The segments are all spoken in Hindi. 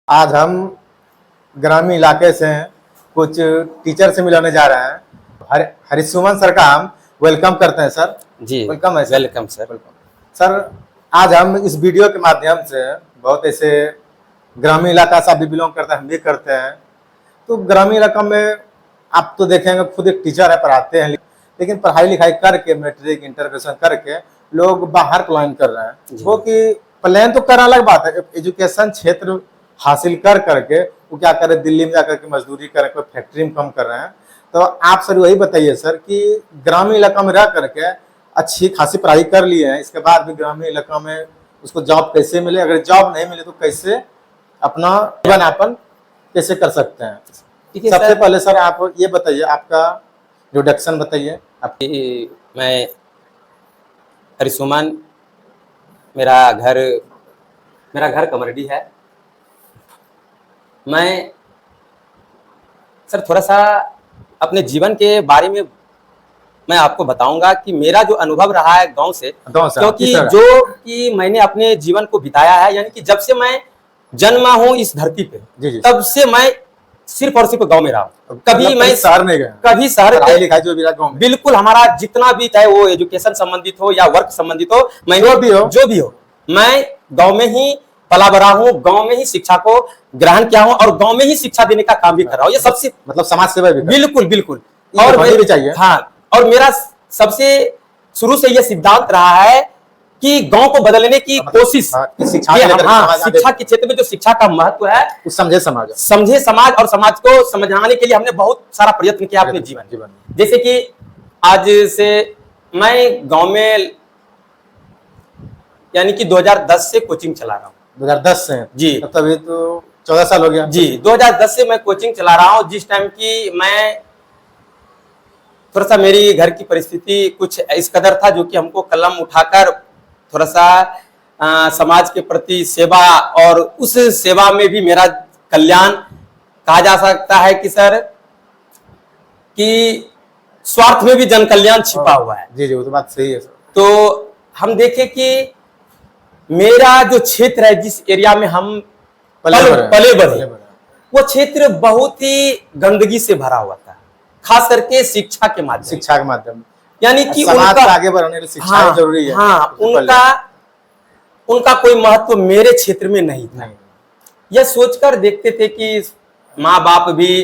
आज हम ग्रामीण इलाके से हैं, कुछ टीचर से मिलाने जा रहे हैं। हरिसुमन सर का हम वेलकम करते हैं सर। जी वेलकम है sir. Welcome sir. Welcome sir. आज हम इस वीडियो के माध्यम से बहुत ऐसे ग्रामीण इलाका से आप भी बिलोंग करते हैं, हम भी करते हैं। तो ग्रामीण इलाका में आप तो देखेंगे, खुद एक टीचर है, पढ़ाते हैं, लेकिन पढ़ाई लिखाई करके मैट्रिक इंटर ग्रेजुएशन करके लोग बाहर प्लान कर रहे हैं। वो कि प्लान तो करना अलग बात है, एजुकेशन क्षेत्र हासिल कर करके वो क्या करे, दिल्ली में जाकर के मजदूरी करें, कोई फैक्ट्री में काम कर रहे हैं। तो आप सर वही बताइए सर कि ग्रामीण इलाका में रह करके अच्छी खासी पढ़ाई कर लिए हैं, इसके बाद भी ग्रामीण इलाका में उसको जॉब कैसे मिले, अगर जॉब नहीं मिले तो कैसे अपना जीवन यापन कैसे कर सकते हैं। सबसे पहले सर आप ये बताइए, आपका इंट्रोडक्शन बताइए। मैं हरिसुमन, मेरा घर कमरडी है। मैं सर थोड़ा सा अपने जीवन के बारे में मैं आपको बताऊंगा कि मेरा जो अनुभव रहा है गांव से, क्योंकि जो कि मैंने अपने जीवन को बिताया है, यानी कि जब से मैं जन्मा हूं इस धरती पे, तब से मैं सिर्फ और सिर्फ गांव में रहा हूं। कभी मैं शहर नहीं गया, कभी शहर जो बिल्कुल हमारा जितना भी चाहे वो एजुकेशन संबंधित हो या वर्क संबंधित हो, मैं जो भी हो मैं गांव में ही पला बड़ा हूँ, गांव में ही शिक्षा को ग्रहण किया हूँ और गांव में ही शिक्षा देने का काम भी कर रहा हूँ। ये सबसे मतलब समाज सेवा भी बिल्कुल बिल्कुल और भी चाहिए। हाँ, और मेरा सबसे शुरू से ये सिद्धांत रहा है कि गांव को बदलने की कोशिश, शिक्षा के क्षेत्र में जो शिक्षा का महत्व है समझे समाज और समाज को समझाने के लिए हमने बहुत सारा प्रयत्न किया अपने जीवन। जैसे कि आज से मैं गांव में यानी कि 2010 से कोचिंग चला रहा हूँ। 2010 से जी, तभी तो 14 साल हो गया जी। 2010 से मैं कोचिंग चला रहा हूँ, जिस टाइम की मैं थोड़ा सा मेरी घर की परिस्थिति कुछ इस कदर था जो कि हमको कलम उठाकर थोड़ा सा समाज के प्रति सेवा, और उस सेवा में भी मेरा कल्याण कहा जा सकता है कि सर कि स्वार्थ में भी जन कल्याण छिपा हुआ है। जी जी, वो तो बात सही है सर। तो हम देखें कि मेरा जो क्षेत्र है, जिस एरिया में हम पले बढ़े, वो क्षेत्र बहुत ही गंदगी से भरा हुआ था, खास करके शिक्षा के माध्यम यानी कि समाज को आगे बढ़ाने के लिए शिक्षा जरूरी है। हाँ, उनका कोई महत्व मेरे क्षेत्र में नहीं था। यह सोचकर देखते थे कि माँ बाप भी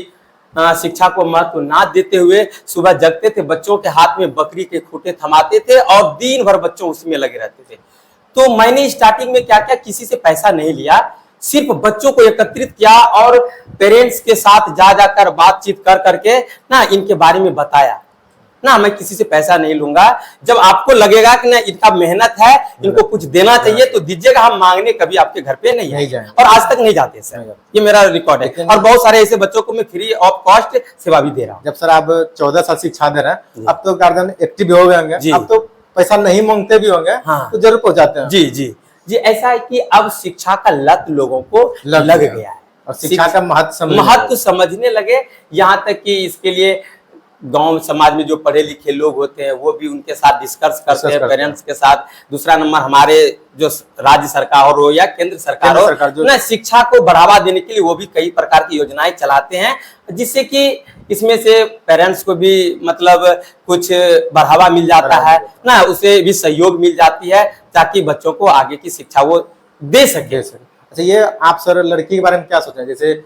शिक्षा को महत्व ना देते हुए सुबह जगते थे, बच्चों के हाथ में बकरी के खूंटे थमाते थे और दिन भर बच्चों उसमें लगे रहते थे। तो मैंने स्टार्टिंग में क्या किया, किसी से पैसा नहीं लिया, सिर्फ बच्चों को एकत्रित किया और पेरेंट्स के साथ जाकर बातचीत कर करके ना इनके बारे में बताया ना, मैं किसी से पैसा नहीं लूंगा। जब आपको लगेगा कि ना इनका मेहनत है, इनको कुछ देना चाहिए तो दीजिएगा, हम मांगने कभी आपके घर पे नहीं जाएंगे और आज तक नहीं जाते सर। ये मेरा रिकॉर्ड है और बहुत सारे ऐसे बच्चों को मैं फ्री ऑफ कॉस्ट सेवा भी दे रहा हूँ। जब सर आप 14 साल शिक्षा दे रहे हैं, अब तो गार्जियन एक्टिव हो गए होंगे, अब तो पैसा नहीं मांगते भी होंगे। हाँ। तो जरूर पहुंचाते हैं। जी जी जी, ऐसा है कि अब शिक्षा का लत लोगों को लग गया है और शिक्षा का महत्व समझने लगे। यहाँ तक कि इसके लिए गांव समाज में जो पढ़े लिखे लोग होते हैं वो भी उनके साथ डिस्कस करते हैं, पेरेंट्स के साथ। दूसरा नंबर, हमारे जो राज्य सरकार हो या केंद्र सरकार हो ना, शिक्षा को बढ़ावा देने के लिए वो भी कई प्रकार की योजनाएं चलाते हैं, जिससे कि इसमें से पेरेंट्स को भी मतलब कुछ बढ़ावा मिल जाता है ना, उसे भी सहयोग मिल जाती है ताकि बच्चों को आगे की शिक्षा वो दे सके। अच्छा, ये आप सर लड़की के बारे में क्या सोचते हैं? जैसे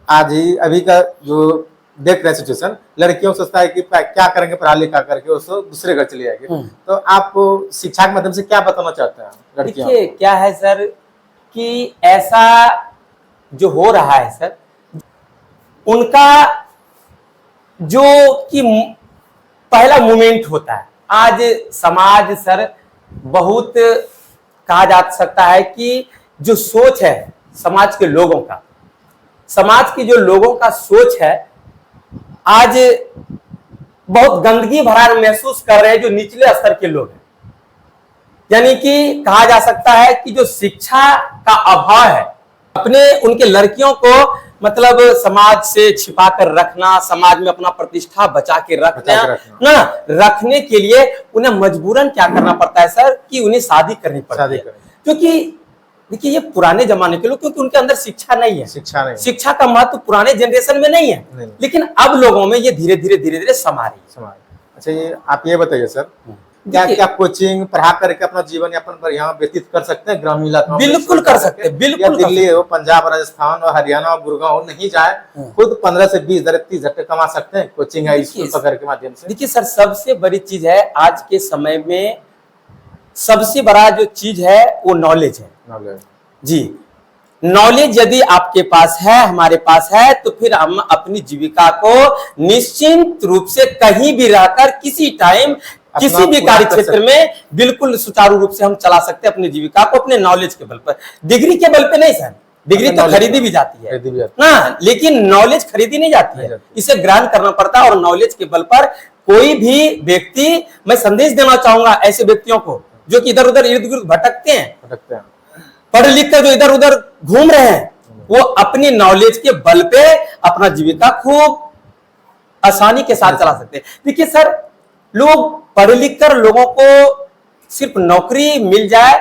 आज ही अभी का जो देख रहे हैं सिचुएशन, लड़कियों सोचता है कि क्या करेंगे पढ़ा लिखा करके, उसको दूसरे घर चली जाएगी। तो आप शिक्षा के माध्यम से क्या बताना चाहते हैं लड़कियों? देखिए क्या है सर कि ऐसा जो हो रहा है सर, उनका जो कि पहला मोमेंट होता है, आज समाज सर बहुत कहा जा सकता है कि जो सोच है समाज के लोगों का, समाज की जो लोगों का सोच है आज बहुत गंदगी भरा महसूस कर रहे हैं जो निचले स्तर के लोग हैं। यानी कि कहा जा सकता है कि जो शिक्षा का अभाव है, अपने उनके लड़कियों को मतलब समाज से छिपा कर रखना, समाज में अपना प्रतिष्ठा बचा के रखना रखने के लिए उन्हें मजबूरन क्या करना पड़ता है सर कि उन्हें शादी करनी पड़ती है। क्योंकि देखिए ये पुराने जमाने के लोग, क्योंकि उनके अंदर शिक्षा नहीं है, शिक्षा नहीं, शिक्षा का महत्व पुराने जनरेशन में नहीं है, नहीं। लेकिन अब लोगों में ये धीरे धीरे समा रही है। समाज। अच्छा, ये आप ये बताइए सर, क्या देखिए, क्या कोचिंग पढ़ा करके अपना जीवन यापन पर यहाँ व्यतीत कर सकते हैं ग्रामीण इलाकों में? बिल्कुल कर सकते हैं, बिल्कुल या कर दिल्ली हो, पंजाब, राजस्थान हो, हरियाणा हो, गुड़गांव हो, नहीं जाए, खुद 15 से 20 हजार 30 हजार कमा सकते हैं कोचिंग या स्कूल पकड़ के माध्यम से? देखिए सर, सबसे बड़ी चीज है आज के समय में, सबसे बड़ा जो चीज है वो नॉलेज है। नॉलेज जी, नॉलेज यदि आपके पास है, हमारे पास है, तो फिर हम अपनी जीविका को निश्चिंत रूप से कहीं भी रहकर किसी टाइम किसी भी कार्य क्षेत्र में बिल्कुल सुचारू रूप से हम चला सकते हैं अपनी जीविका को, अपने नॉलेज के बल पर। डिग्री के बल पे नहीं सर, डिग्री तो खरीदी भी जाती है ना, लेकिन नॉलेज खरीदी नहीं जाती है, इसे ग्रहण करना पड़ता है। और नॉलेज के बल पर कोई भी व्यक्ति, मैं संदेश देना चाहूंगा ऐसे व्यक्तियों को जो कि इधर उधर इर्द गिर्द भटकते हैं, पढ़ लिख कर जो इधर उधर घूम रहे हैं, वो अपनी नॉलेज के बल पे अपना जीविका खूब आसानी के साथ चला सकते हैं। देखिए सर, लोग पढ़ लिख कर लोगों को सिर्फ नौकरी मिल जाए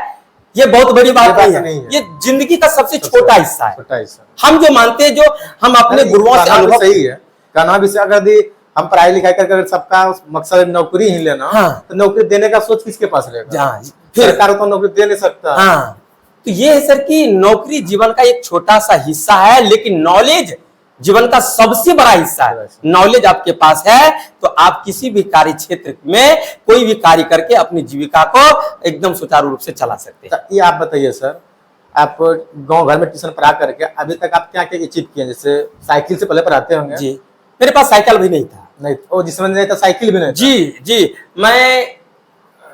ये बहुत बड़ी बात नहीं है, ये जिंदगी का सबसे छोटा हिस्सा है। हम जो मानते हैं, जो हम अपने गुरुओं से अनुभव, सही है, कहना भी अगर हम पढ़ाई लिखाई करके सबका मकसद नौकरी ही लेना, हाँ, तो नौकरी देने का सोच किसके पास रहेगा? सरकार तो नौकरी दे नहीं सकता। हाँ, तो ये है सर कि नौकरी जीवन का एक छोटा सा हिस्सा है, लेकिन नॉलेज जीवन का सबसे बड़ा हिस्सा है। नॉलेज आपके पास है तो आप किसी भी कार्य क्षेत्र में कोई भी कार्य करके अपनी जीविका को एकदम सुचारू रूप से चला सकते हैं। ये आप बताइए सर, आप गांव घर में ट्यूशन पढ़ा करके अभी तक आप क्या क्या अचीव किए? जैसे साइकिल से पहले पढ़ाते होंगे? जी, मेरे पास साइकिल भी नहीं था। नहीं, ओ जिसमें नहीं था साइकिल भी नहीं था। जी, मैं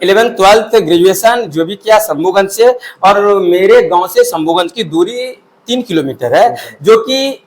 11th 12th ग्रेजुएशन जो भी किया शंभूगंज से, और मेरे गांव से शंभूगंज की दूरी 3 किलोमीटर है, जो कि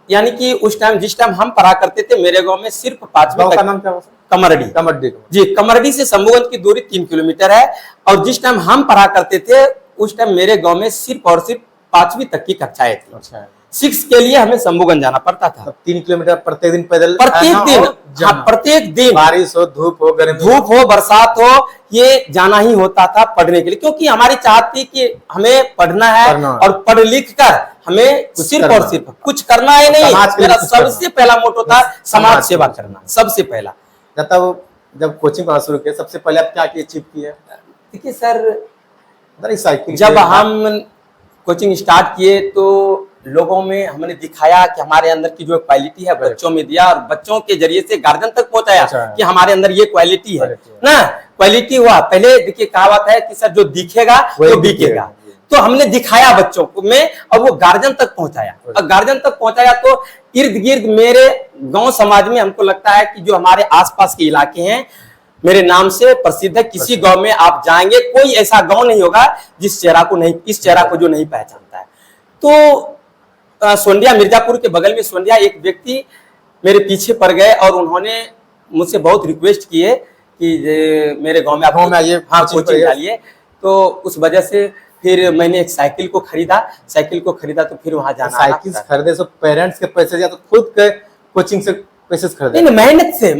यानी कि उस टाइम जिस टाइम हम पढ़ा करते थे मेरे गांव में सिर्फ 5वीं तक। का नाम क्या? कमरडी जी, कमरडी से शंभूगंज की दूरी 3 किलोमीटर है, और जिस टाइम हम पढ़ा करते थे उस टाइम मेरे गांव में सिर्फ और सिर्फ 5वीं तक की कक्षाएं थी। अच्छा, 6 के लिए हमें शंभूगंज जाना पड़ता था। 3 किलोमीटर प्रत्येक दिन पैदल, प्रत्येक दिन, बारिश हो, धूप हो, गर्मी, धूप हो, बरसात हो, ये जाना ही होता था पढ़ने के लिए, क्योंकि हमारी चाहत थी कि हमें पढ़ना है और पढ़ लिख कर हमें सिर्फ और सिर्फ कुछ करना है नहीं। मेरा सबसे पहला मोटो था समाज सेवा करना, सबसे पहला। जब कोचिंग पढ़ना शुरू किया, सबसे पहले आप क्या अचीव किए? देखिए सर, साइकिल जब हम कोचिंग स्टार्ट किए तो लोगों में हमने दिखाया कि हमारे अंदर की जो क्वालिटी है बच्चों में दिया, और बच्चों के जरिए से गार्जियन तक पहुंचाया कि हमारे अंदर ये क्वालिटी है ना, क्वालिटी हुआ। पहले देखिए कहावत है कि सर जो दिखेगा वो बिकेगा, तो हमने दिखाया बच्चों को में, और वो गार्जियन तक पहुंचाया, और गार्जियन तक पहुंचाया तो इर्द गिर्द मेरे गांव समाज में हमको लगता है कि जो हमारे आसपास के इलाके हैं मेरे नाम से प्रसिद्ध है। किसी गांव में आप जाएंगे, कोई ऐसा गांव नहीं होगा जिस चेहरा को नहीं, इस चेहरा को जो नहीं पहचानता है। तो सोंडिया, मिर्जापुर के बगल में सोंडिया, एक व्यक्ति मेरे पीछे पड़ गए और उन्होंने मुझसे बहुत रिक्वेस्ट किए कि मेरे गांव में आप कोचिंग डालिए। तो उस वजह से फिर मैंने एक साइकिल को खरीदा तो फिर वहां जाना। साइकिल खरीदे तो पेरेंट्स के पैसे या तो खुद के कोचिंग से पैसे खरीदे? नहीं, मेहनत से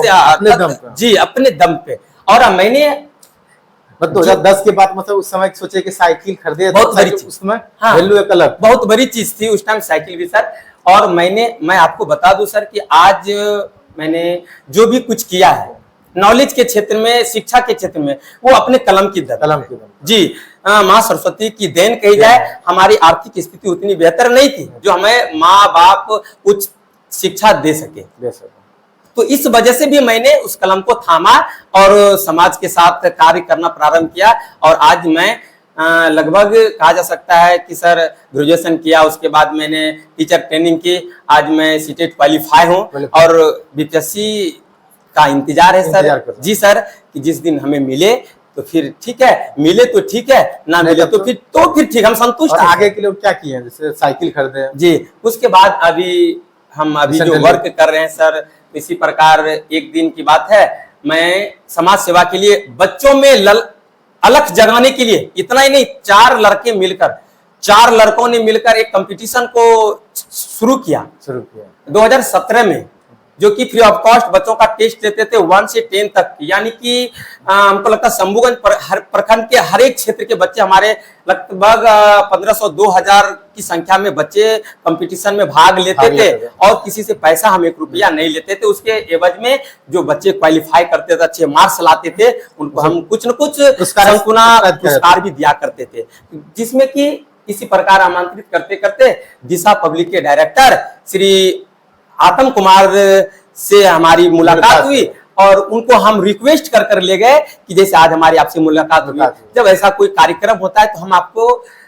अपने दम पे। जी, अपने दम पे। और मैंने 2010 के बाद मतलब उस समय सोचे कि साइकिल खरीदे, बहुत बड़ी चीज, उसमें वैल्यू एक अलग, बहुत बड़ी चीज थी उस टाइम साइकिल भी सर। और मैं आपको बता दूं सर कि आज मैंने जो भी कुछ किया है नॉलेज के क्षेत्र में, शिक्षा के क्षेत्र में, वो अपने कलम की दम जी, माँ सरस्वती की देन कही जाए। हमारी आर्थिक स्थिति उतनी बेहतर नहीं थी जो हमें माँ बाप उच्च शिक्षा दे सके, तो इस वजह से भी मैंने उस कलम को थामा और समाज के साथ कार्य करना प्रारंभ किया। और आज मैं लगभग कहा जा सकता है कि सर ग्रेजुएशन किया, उसके बाद मैंने टीचर ट्रेनिंग की, आज मैं सीटेट क्वालिफाई हूँ और बीपीएससी का इंतजार है सर। जी सर, कि जिस दिन हमें मिले तो फिर ठीक है, मिले तो ठीक है, ना मिले तो फिर ठीक, हम संतुष्ट हैं। आगे के लिए क्या किए? जैसे साइकिल खरीदे जी, उसके बाद हम जो वर्क कर रहे हैं सर, इसी प्रकार एक दिन की बात है, मैं समाज सेवा के लिए बच्चों में अलख जगाने के लिए, इतना ही नहीं, 4 लड़कों ने मिलकर एक कंपटीशन को शुरू किया 2017 में। जो कि फ्री ऑफ कॉस्ट बच्चों का टेस्ट लेते थे 1 से 10 तक, यानी कि हमको लगता है शंभूगंज हर प्रखंड के हर एक क्षेत्र के बच्चे हमारे लगभग 1500-2000 की संख्या में बच्चे कंपटीशन में भाग लेते थे और किसी से पैसा हम 1 रुपया नहीं लेते थे। उसके एवज में जो बच्चे क्वालिफाई करते थे, अच्छे मार्क्स लाते थे, उनको हम कुछ न कुछ पुरस्कार भी दिया करते थे, जिसमें कि इसी प्रकार आमंत्रित करते करते दिशा पब्लिक के डायरेक्टर श्री आत्म कुमार से हमारी मुलाकात हुई और उनको हम रिक्वेस्ट कर ले गए कि जैसे आज हमारी आपसे मुलाकात हुई, जब ऐसा कोई कार्यक्रम होता है तो हम आपको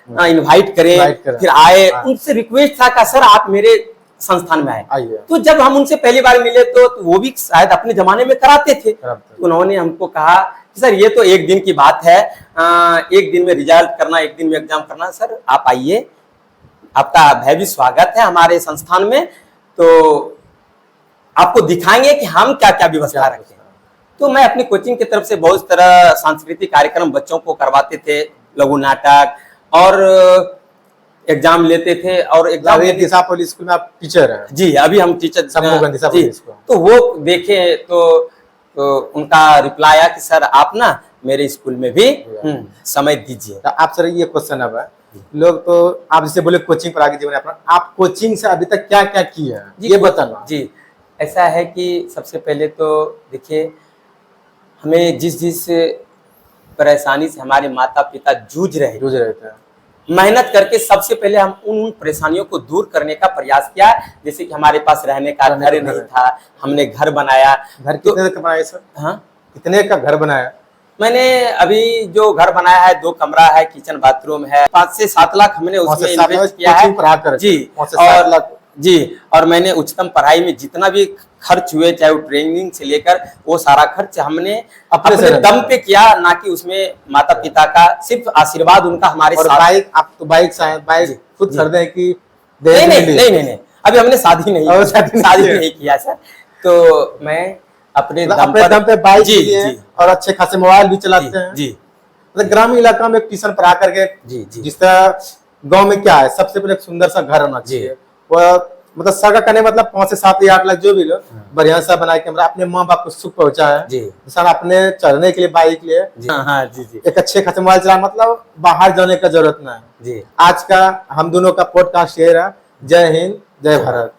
इनवाइट करें, फिर आए। उनसे रिक्वेस्ट था कि सर आप मेरे संस्थान में आए। तो जब हम उनसे पहली बार मिले तो वो भी शायद अपने जमाने में कराते थे। उन्होंने हमको कहा कि सर ये तो एक दिन की बात है, एक दिन में रिजल्ट करना, एक दिन में एग्जाम करना, सर आप आइए, आपका भव्य स्वागत है हमारे संस्थान में, तो आपको दिखाएंगे कि हम क्या क्या व्यवस्था रखें। तो मैं अपनी कोचिंग की तरफ से बहुत तरह सांस्कृतिक कार्यक्रम बच्चों को करवाते थे, लघु नाटक, और एग्जाम लेते थे। और एग्जाम दिशा पब्लिक स्कूल में आप टीचर हैं? जी, अभी हम टीचर। तो वो देखे तो उनका रिप्लाई आया कि सर आप ना मेरे स्कूल में भी समय दीजिए। तो आप सर ये क्वेश्चन अब है, लोग तो आप जैसे बोले कोचिंग पर आगे जीवन अपना, आप कोचिंग से अभी तक क्या क्या किए हैं ये बताना। जी, ऐसा है कि सबसे पहले तो देखिए, हमें जिस परेशानी से हमारे माता पिता जूझ रहे थे, मेहनत करके सबसे पहले हम उन परेशानियों को दूर करने का प्रयास किया। जैसे कि हमारे पास रहने का घर नहीं था, हमने घर बनाया। घर कितने का बनाया सर? हाँ, कितने का घर बनाया? मैंने अभी जो घर बनाया है 2 कमरा है, किचन बाथरूम है, 5 से 7 लाख हमने उसमें इन्वेस्ट किया है। जी, और मैंने उच्चतम पढ़ाई में जितना भी खर्च हुए, चाहे वो ट्रेनिंग से लेकर, वो सारा खर्च हमने अपने दम पे किया, ना कि उसमें माता पिता का सिर्फ आशीर्वाद उनका हमारे साथ। बाइक, आप तो बाइक खुद खरीदे कि? नहीं, अभी हमने शादी नहीं किया सर। तो मैं अपने दम पे बाइक लिए और अच्छे खासे मोबाइल भी चलाते हैं। जी, मतलब ग्रामीण इलाका में ट्यूशन पढ़ा करके, जिस तरह गाँव में क्या है, सबसे पहले एक सुंदर सा घर होना चाहिए। वो मतलब सगा करने मतलब 5 से 7 या 8 लाख जो भी लो, बढ़िया सा बना के अपने माँ बाप को सुख पहुंचा है। इंसान अपने चढ़ने के लिए बाइक लिए एक अच्छे खासे मोबाइल चला, मतलब बाहर जाने का जरूरत नहीं है। आज का हम दोनों का पॉडकास्ट शेयर है। जय हिंद, जय भारत।